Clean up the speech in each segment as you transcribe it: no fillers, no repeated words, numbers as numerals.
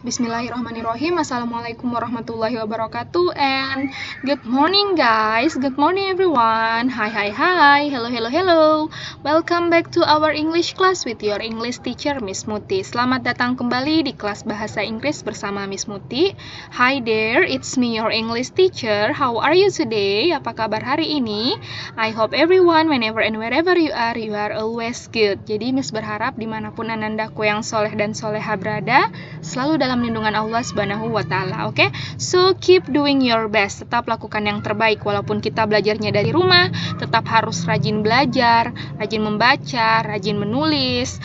Bismillahirrahmanirrahim. Assalamualaikum warahmatullahi wabarakatuh. And good morning guys. Good morning everyone. Hi. Hello. Welcome back to our English class with your English teacher Miss Muti. Selamat datang kembali di kelas bahasa Inggris bersama Miss Muti. Hi there, it's me your English teacher. How are you today? Apa kabar hari ini? I hope everyone whenever and wherever you are always good. Jadi Miss berharap dimanapun anandaku yang soleh dan soleha berada, selalu dalam lindungan Allah Subhanahu wa Ta'ala. Oke, so keep doing your best. Tetap lakukan yang terbaik walaupun kita belajarnya dari rumah. Tetap harus rajin belajar, rajin membaca, rajin menulis.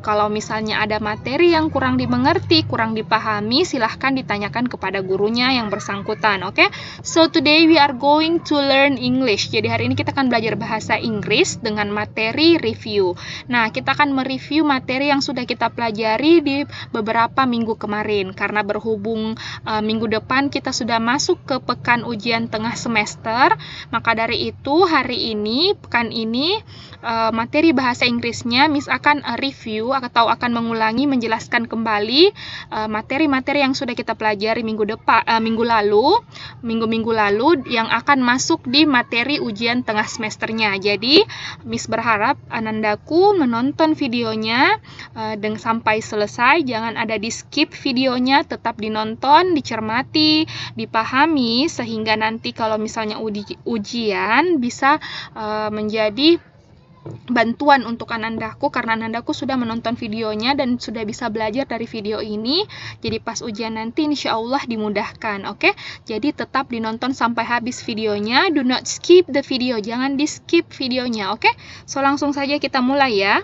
Kalau misalnya ada materi yang kurang dimengerti, kurang dipahami, silahkan ditanyakan kepada gurunya yang bersangkutan. Oke, so today we are going to learn English. Jadi hari ini kita akan belajar bahasa Inggris dengan materi review. Nah, kita akan mereview materi yang sudah kita pelajari di beberapa minggu kemarin, karena berhubung minggu depan kita sudah masuk ke pekan ujian tengah semester, maka dari itu hari ini, pekan ini, materi bahasa Inggrisnya Miss akan review atau akan mengulangi, menjelaskan kembali materi-materi yang sudah kita pelajari minggu lalu yang akan masuk di materi ujian tengah semesternya. Jadi Miss berharap anandaku menonton videonya sampai selesai, jangan ada di skip videonya, tetap dinonton, dicermati, dipahami, sehingga nanti kalau misalnya ujian bisa menjadi bantuan untuk anandaku, karena anandaku sudah menonton videonya dan sudah bisa belajar dari video ini. Jadi pas ujian nanti insya Allah dimudahkan. Oke, jadi tetap dinonton sampai habis videonya. Do not skip the video, jangan di skip videonya. Oke, so langsung saja kita mulai ya.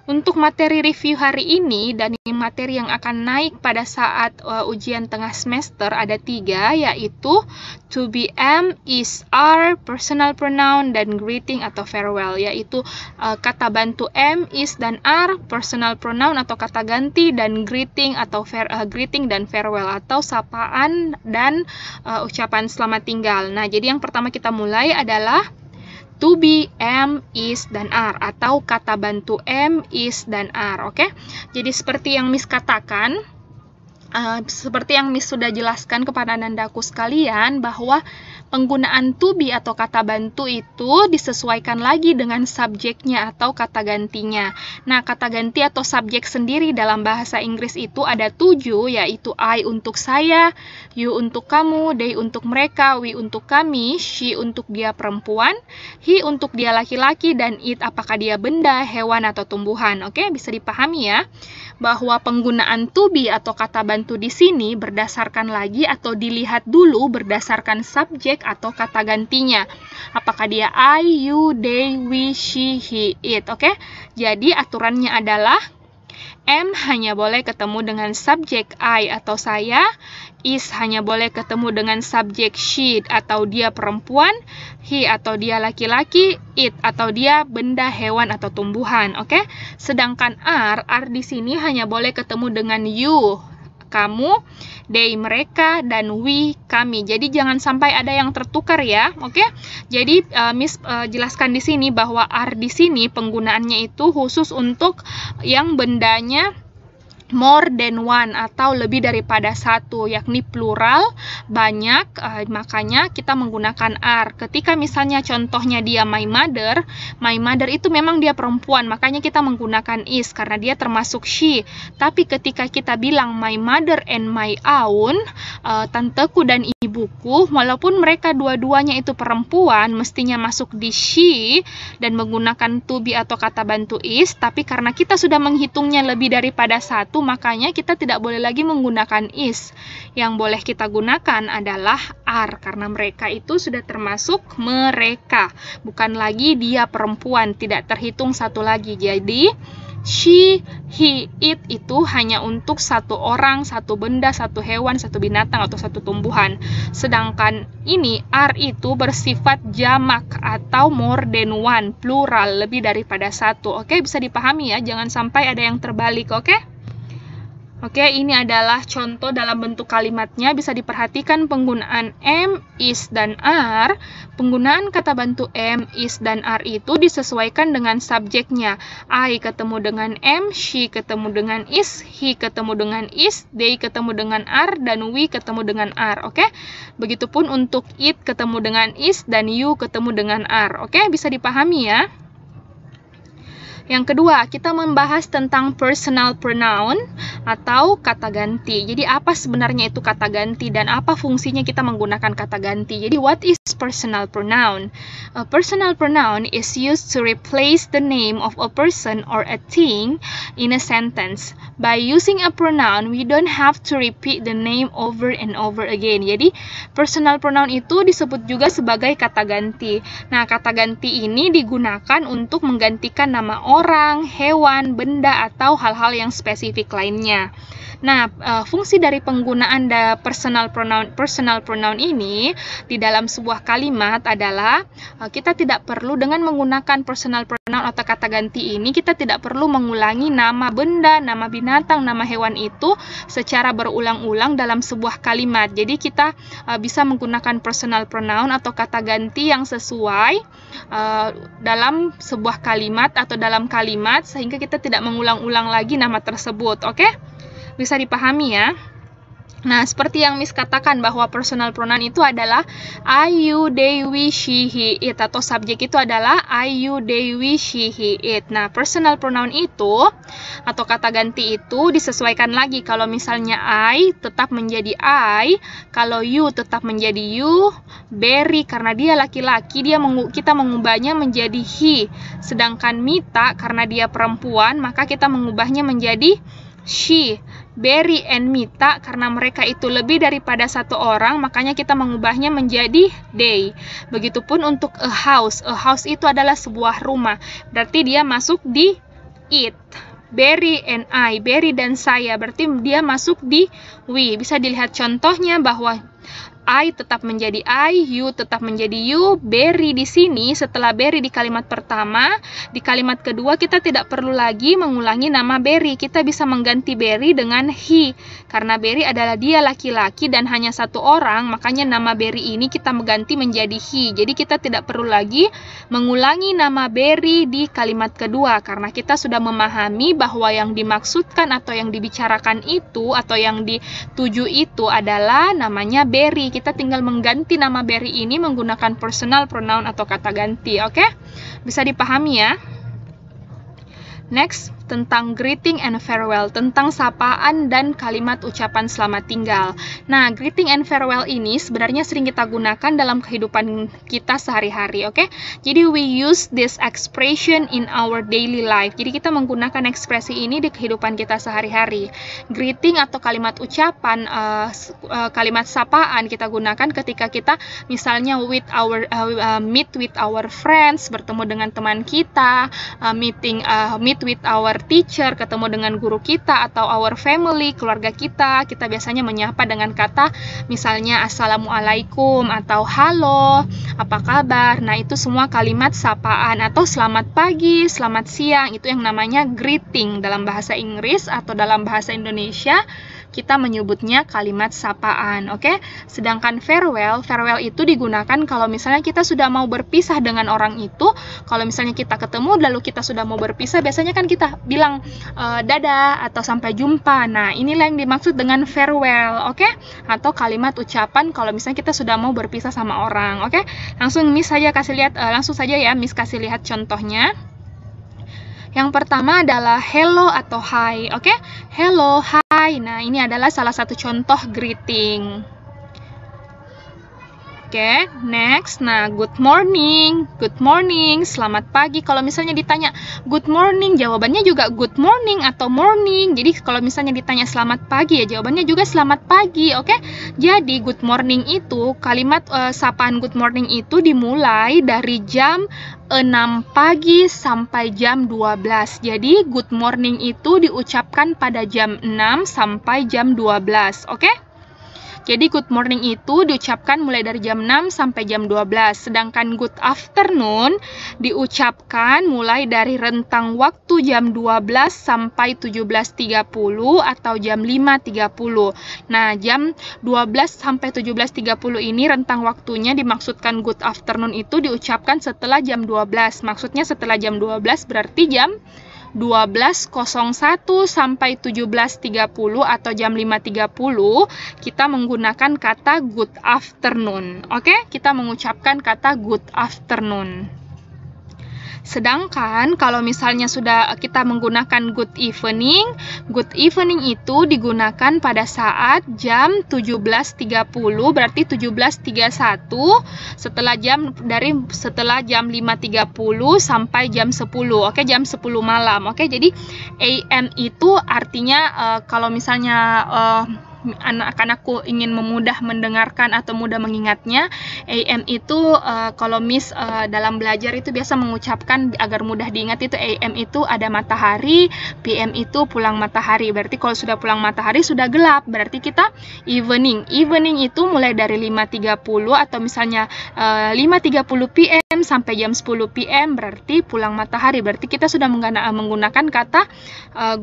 Untuk materi review hari ini dan materi yang akan naik pada saat ujian tengah semester ada 3, yaitu to be, am, is, are, personal pronoun, dan greeting atau farewell, yaitu kata bantu am, is, dan are, personal pronoun atau kata ganti, dan greeting atau greeting dan farewell atau sapaan dan ucapan selamat tinggal. Nah, jadi yang pertama kita mulai adalah to be, am, is, dan are, atau kata bantu am, is, dan are. Oke, jadi seperti yang Miss katakan, seperti yang Miss sudah jelaskan kepada anandaku sekalian, bahwa penggunaan to be atau kata bantu itu disesuaikan lagi dengan subjeknya atau kata gantinya. Nah, kata ganti atau subjek sendiri dalam bahasa Inggris itu ada 7, yaitu I untuk saya, you untuk kamu, they untuk mereka, we untuk kami, she untuk dia perempuan, he untuk dia laki-laki, dan it apakah dia benda, hewan, atau tumbuhan. Oke, bisa dipahami ya, bahwa penggunaan to be atau kata bantu di sini berdasarkan lagi atau dilihat dulu berdasarkan subjek atau kata gantinya. Apakah dia I, you, they, we, she, he, it. Oke, jadi aturannya adalah am hanya boleh ketemu dengan subjek I atau saya, is hanya boleh ketemu dengan subjek she atau dia perempuan, he atau dia laki-laki, it atau dia benda, hewan, atau tumbuhan. Oke, sedangkan are di sini hanya boleh ketemu dengan you, kamu, they, mereka, dan we, kami. Jadi jangan sampai ada yang tertukar ya. Oke, jadi Miss jelaskan di sini bahwa are di sini penggunaannya itu khusus untuk yang bendanya more than one atau lebih daripada satu, yakni plural, banyak, makanya kita menggunakan are. Ketika misalnya contohnya dia my mother itu memang dia perempuan, makanya kita menggunakan is karena dia termasuk she. Tapi ketika kita bilang my mother and my own, tanteku dan ibuku, walaupun mereka dua-duanya itu perempuan, mestinya masuk di she dan menggunakan to be atau kata bantu is, tapi karena kita sudah menghitungnya lebih daripada satu, makanya kita tidak boleh lagi menggunakan is. Yang boleh kita gunakan adalah are, karena mereka itu sudah termasuk mereka, bukan lagi dia perempuan, tidak terhitung satu lagi. Jadi she, he, it itu hanya untuk satu orang, satu benda, satu hewan, satu binatang, atau satu tumbuhan. Sedangkan ini are itu bersifat jamak atau more than one, plural, lebih daripada satu. Oke, bisa dipahami ya, jangan sampai ada yang terbalik. Oke, Oke, ini adalah contoh dalam bentuk kalimatnya. Bisa diperhatikan penggunaan am, is, dan are. Penggunaan kata bantu am, is, dan are itu disesuaikan dengan subjeknya. I ketemu dengan am, she ketemu dengan is, he ketemu dengan is, they ketemu dengan are, dan we ketemu dengan are. Oke, begitupun untuk it ketemu dengan is, dan you ketemu dengan are. Oke, bisa dipahami ya. Yang kedua, kita membahas tentang personal pronoun atau kata ganti. Jadi apa sebenarnya itu kata ganti dan apa fungsinya kita menggunakan kata ganti. Jadi what is personal pronoun? A personal pronoun is used to replace the name of a person or a thing in a sentence. By using a pronoun, we don't have to repeat the name over and over again. Jadi personal pronoun itu disebut juga sebagai kata ganti. Nah, kata ganti ini digunakan untuk menggantikan nama orang, hewan, benda, atau hal-hal yang spesifik lainnya. Nah, fungsi dari penggunaan personal pronoun ini di dalam sebuah kalimat adalah kita tidak perlu dengan menggunakan personal pronoun atau kata ganti ini, kita tidak perlu mengulangi nama benda, nama binatang, nama hewan itu secara berulang-ulang dalam sebuah kalimat. Jadi kita bisa menggunakan personal pronoun atau kata ganti yang sesuai dalam sebuah kalimat atau dalam kalimat sehingga kita tidak mengulang-ulang lagi nama tersebut. Oke? Bisa dipahami ya. Nah, seperti yang Miss katakan bahwa personal pronoun itu adalah I, you, they, we, she, he, it, atau subjek itu adalah I, you, they, we, she, he, it. Nah, personal pronoun itu atau kata ganti itu disesuaikan lagi. Kalau misalnya I tetap menjadi I, kalau you tetap menjadi you, Barry karena dia laki-laki kita mengubahnya menjadi he. Sedangkan Mita karena dia perempuan maka kita mengubahnya menjadi she. Barry and Mita karena mereka itu lebih daripada satu orang, makanya kita mengubahnya menjadi they. Begitupun untuk a house. A house itu adalah sebuah rumah. Berarti dia masuk di it. Barry and I, Barry dan saya, berarti dia masuk di we. Bisa dilihat contohnya bahwa I tetap menjadi I, you tetap menjadi you, Barry di sini setelah Barry di kalimat pertama, di kalimat kedua kita tidak perlu lagi mengulangi nama Barry, kita bisa mengganti Barry dengan he, karena Barry adalah dia laki-laki dan hanya satu orang, makanya nama Barry ini kita mengganti menjadi he, jadi kita tidak perlu lagi mengulangi nama Barry di kalimat kedua, karena kita sudah memahami bahwa yang dimaksudkan atau yang dibicarakan itu atau yang dituju itu adalah namanya Barry. Kita tinggal mengganti nama Barry ini menggunakan personal pronoun atau kata ganti. Oke? Bisa dipahami ya? Next, tentang greeting and farewell, tentang sapaan dan kalimat ucapan selamat tinggal. Nah, greeting and farewell ini sebenarnya sering kita gunakan dalam kehidupan kita sehari-hari, oke? Jadi, we use this expression in our daily life. Jadi, kita menggunakan ekspresi ini di kehidupan kita sehari-hari. Greeting atau kalimat ucapan, kalimat sapaan kita gunakan ketika kita misalnya meet with our friends, bertemu dengan teman kita, meet with our teacher, ketemu dengan guru kita, atau our family, keluarga kita biasanya menyapa dengan kata misalnya assalamualaikum atau halo, apa kabar. Nah, itu semua kalimat sapaan atau selamat pagi, selamat siang, itu yang namanya greeting dalam bahasa Inggris atau dalam bahasa Indonesia kita menyebutnya kalimat sapaan, oke? Sedangkan farewell itu digunakan kalau misalnya kita sudah mau berpisah dengan orang itu. Kalau misalnya kita ketemu lalu kita sudah mau berpisah, biasanya kan kita bilang dadah atau sampai jumpa. Nah, inilah yang dimaksud dengan farewell, oke? Atau kalimat ucapan kalau misalnya kita sudah mau berpisah sama orang, oke? Langsung Miss saja kasih lihat, langsung saja ya Miss kasih lihat contohnya. Yang pertama adalah hello atau hi, oke? Hello, hi. Nah, ini adalah salah satu contoh greeting. Oke, next. Nah, good morning, selamat pagi. Kalau misalnya ditanya good morning, jawabannya juga good morning atau morning. Jadi kalau misalnya ditanya selamat pagi, ya jawabannya juga selamat pagi, oke? Jadi good morning itu, kalimat sapaan good morning itu dimulai dari jam 6 pagi sampai jam 12. Jadi good morning itu diucapkan pada jam 6 sampai jam 12, oke? Jadi good morning itu diucapkan mulai dari jam 6 sampai jam 12. Sedangkan good afternoon diucapkan mulai dari rentang waktu jam 12 sampai 17.30 atau jam 5.30. Nah, jam 12 sampai 17.30 ini rentang waktunya dimaksudkan good afternoon itu diucapkan setelah jam 12. Maksudnya setelah jam 12 berarti jam 12.01 sampai 17.30 atau jam 5.30 kita menggunakan kata good afternoon. Oke, kita mengucapkan kata good afternoon. Sedangkan kalau misalnya sudah kita menggunakan good evening itu digunakan pada saat jam 17.30 berarti 17.31 setelah jam 5.30 sampai jam 10. Oke, jam 10 malam. Oke, jadi AM itu artinya kalau misalnya anak-anakku ingin memudah mendengarkan atau mudah mengingatnya, AM itu kalau Miss dalam belajar itu biasa mengucapkan agar mudah diingat itu AM itu ada matahari, PM itu pulang matahari. Berarti kalau sudah pulang matahari sudah gelap, berarti kita evening. Evening itu mulai dari 5.30 atau misalnya 5.30 PM sampai jam 10 PM berarti pulang matahari. Berarti kita sudah menggunakan kata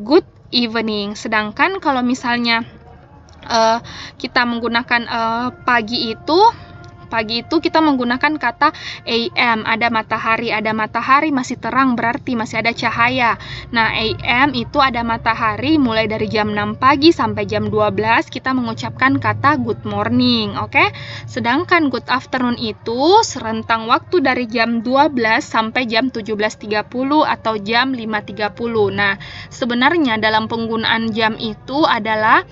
good evening. Sedangkan kalau misalnya kita menggunakan pagi itu kita menggunakan kata AM, ada matahari masih terang berarti masih ada cahaya. Nah, AM itu ada matahari mulai dari jam 6 pagi sampai jam 12 kita mengucapkan kata good morning. Oke. Sedangkan good afternoon itu serentang waktu dari jam 12 sampai jam 17.30 atau jam 5.30. Nah, sebenarnya dalam penggunaan jam itu adalah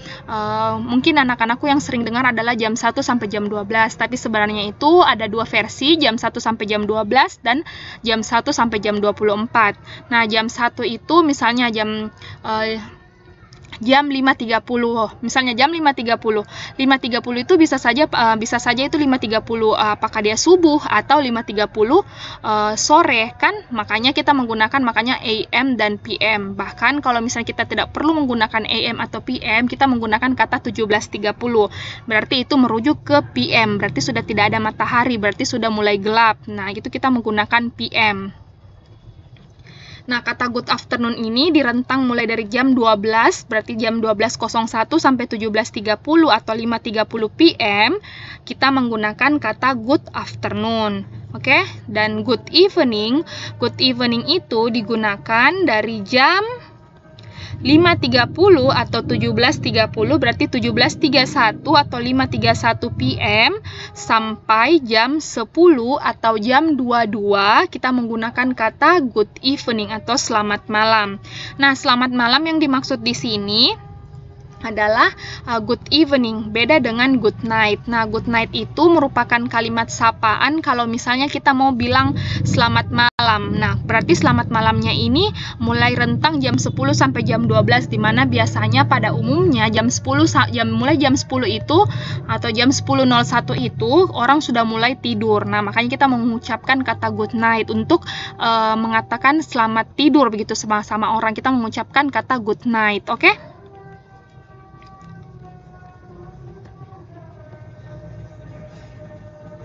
mungkin anak-anakku yang sering dengar adalah jam 1 sampai jam 12, tapi sebenarnya itu ada dua versi, jam 1 sampai jam 12 dan jam 1 sampai jam 24. Nah, jam 1 itu misalnya jam 5.30. Misalnya jam 5.30. 5.30 itu bisa saja itu 5.30 apakah dia subuh atau 5.30 sore kan? Makanya kita menggunakan AM dan PM. Bahkan kalau misalnya kita tidak perlu menggunakan AM atau PM, kita menggunakan kata 17.30. Berarti itu merujuk ke PM. Berarti sudah tidak ada matahari, berarti sudah mulai gelap. Nah, itu kita menggunakan PM. Nah, kata good afternoon ini direntang mulai dari jam 12, berarti jam 12.01 sampai 17.30 atau 5.30 PM, kita menggunakan kata good afternoon. Oke, dan good evening itu digunakan dari jam 5.30 atau 17.30 berarti 17.31 atau 5.31 PM sampai jam 10 atau jam 22 kita menggunakan kata good evening atau selamat malam. Nah, selamat malam yang dimaksud di sini adalah good evening, beda dengan good night. Nah, good night itu merupakan kalimat sapaan kalau misalnya kita mau bilang selamat malam. Nah, berarti selamat malamnya ini mulai rentang jam 10 sampai jam 12, di mana biasanya pada umumnya mulai jam 10 itu atau jam 10.01 itu orang sudah mulai tidur. Nah, makanya kita mengucapkan kata good night untuk mengatakan selamat tidur begitu sama orang. Kita mengucapkan kata good night, oke?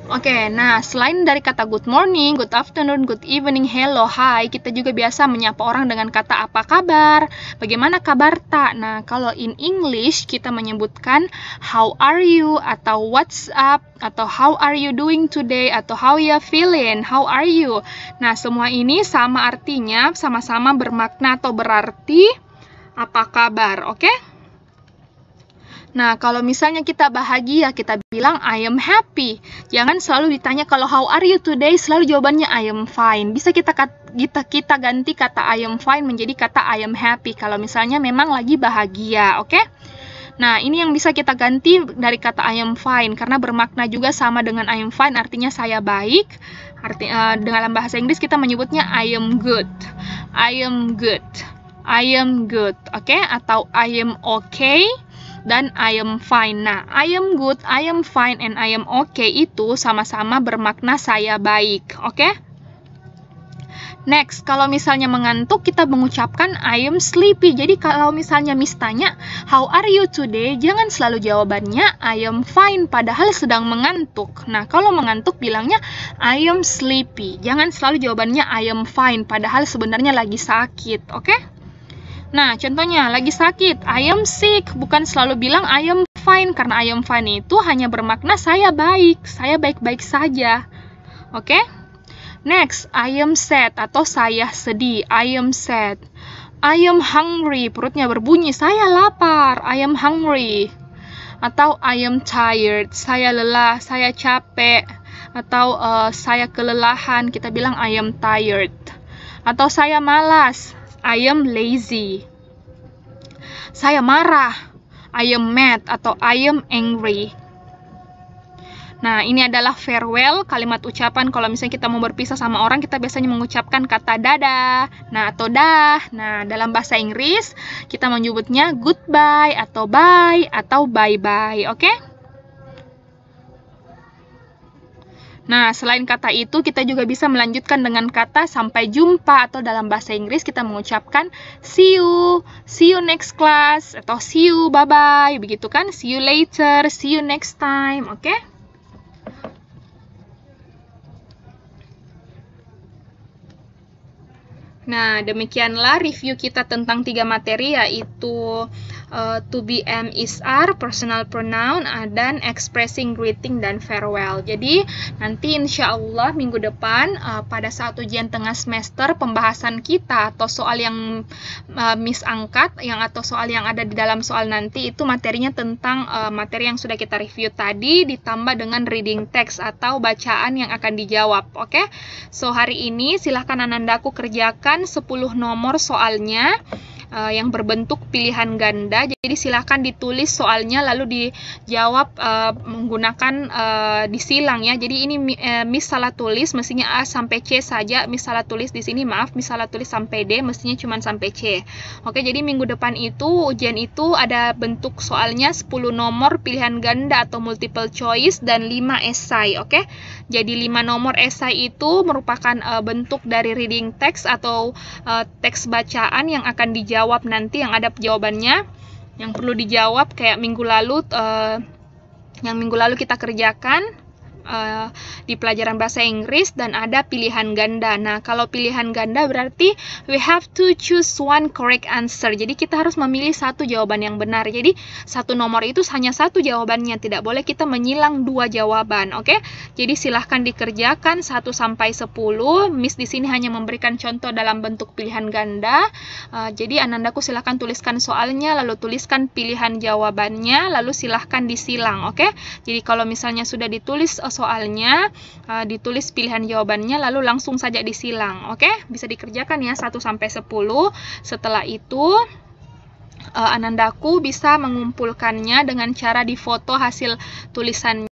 Oke, nah selain dari kata good morning, good afternoon, good evening, hello, hi, kita juga biasa menyapa orang dengan kata apa kabar, bagaimana kabar tak. Nah, kalau in English kita menyebutkan how are you atau what's up atau how are you doing today atau how you feeling, how are you. Nah, semua ini sama artinya, sama-sama bermakna atau berarti apa kabar, oke? Nah, kalau misalnya kita bahagia, kita bilang I am happy. Jangan selalu ditanya kalau how are you today, selalu jawabannya I am fine. Bisa kita ganti kata I am fine menjadi kata I am happy kalau misalnya memang lagi bahagia, oke? Nah, ini yang bisa kita ganti dari kata I am fine karena bermakna juga sama dengan I am fine, artinya saya baik. Dalam bahasa Inggris kita menyebutnya I am good. I am good. I am good, oke? Atau I am okay dan I am fine. Nah, I am good, I am fine, and I am okay itu sama-sama bermakna saya baik, oke? Next, kalau misalnya mengantuk, kita mengucapkan I am sleepy. Jadi kalau misalnya Miss tanya, how are you today? Jangan selalu jawabannya I am fine, padahal sedang mengantuk. Nah, kalau mengantuk bilangnya I am sleepy. Jangan selalu jawabannya I am fine, padahal sebenarnya lagi sakit, oke? Nah, contohnya lagi sakit, I am sick. Bukan selalu bilang I am fine, karena I am fine itu hanya bermakna saya baik, saya baik-baik saja, oke? Next, I am sad atau saya sedih. I am sad. I am hungry, perutnya berbunyi, saya lapar. I am hungry. Atau I am tired, saya lelah, saya capek. Atau saya kelelahan, kita bilang I am tired. Atau saya malas, I am lazy. Saya marah, I am mad atau I am angry. Nah, ini adalah farewell, kalimat ucapan kalau misalnya kita mau berpisah sama orang, kita biasanya mengucapkan kata dadah, nah atau dah. Nah, dalam bahasa Inggris, kita menyebutnya goodbye atau bye atau bye-bye, oke? Nah, selain kata itu, kita juga bisa melanjutkan dengan kata sampai jumpa, atau dalam bahasa Inggris kita mengucapkan see you next class, atau see you, bye-bye, begitu kan? See you later, see you next time, oke? Nah, demikianlah review kita tentang 3 materi, yaitu to be, am, is, are, personal pronoun, dan expressing greeting dan farewell. Jadi, nanti insya Allah minggu depan pada saat ujian tengah semester, pembahasan kita atau soal yang Miss angkat, atau soal yang ada di dalam soal nanti, itu materinya tentang materi yang sudah kita review tadi, ditambah dengan reading text atau bacaan yang akan dijawab, oke? So, hari ini silahkan Anandaku kerjakan 10 nomor soalnya yang berbentuk pilihan ganda. Jadi silahkan ditulis soalnya lalu dijawab menggunakan disilang ya. Jadi ini Miss salah tulis, mestinya A sampai C saja. Miss salah tulis di sini, maaf, Miss salah tulis sampai D, mestinya cuma sampai C. Oke, jadi minggu depan itu ujian itu ada bentuk soalnya 10 nomor pilihan ganda atau multiple choice dan 5 esai, oke? Jadi 5 nomor esai itu merupakan bentuk dari reading text atau teks bacaan yang akan dijawab nanti, yang ada jawabannya, yang perlu dijawab kayak minggu lalu kita kerjakan di pelajaran bahasa Inggris, dan ada pilihan ganda. Nah, kalau pilihan ganda berarti we have to choose one correct answer. Jadi kita harus memilih satu jawaban yang benar. Jadi satu nomor itu hanya satu jawabannya, tidak boleh kita menyilang 2 jawaban, oke? Jadi silahkan dikerjakan 1 sampai 10. Miss di sini hanya memberikan contoh dalam bentuk pilihan ganda. Jadi Anandaku silahkan tuliskan soalnya, lalu tuliskan pilihan jawabannya, lalu silahkan disilang, oke? Jadi kalau misalnya sudah ditulis soalnya, ditulis pilihan jawabannya, lalu langsung saja disilang, oke? Bisa dikerjakan ya 1 sampai 10. Setelah itu Anandaku bisa mengumpulkannya dengan cara difoto hasil tulisannya.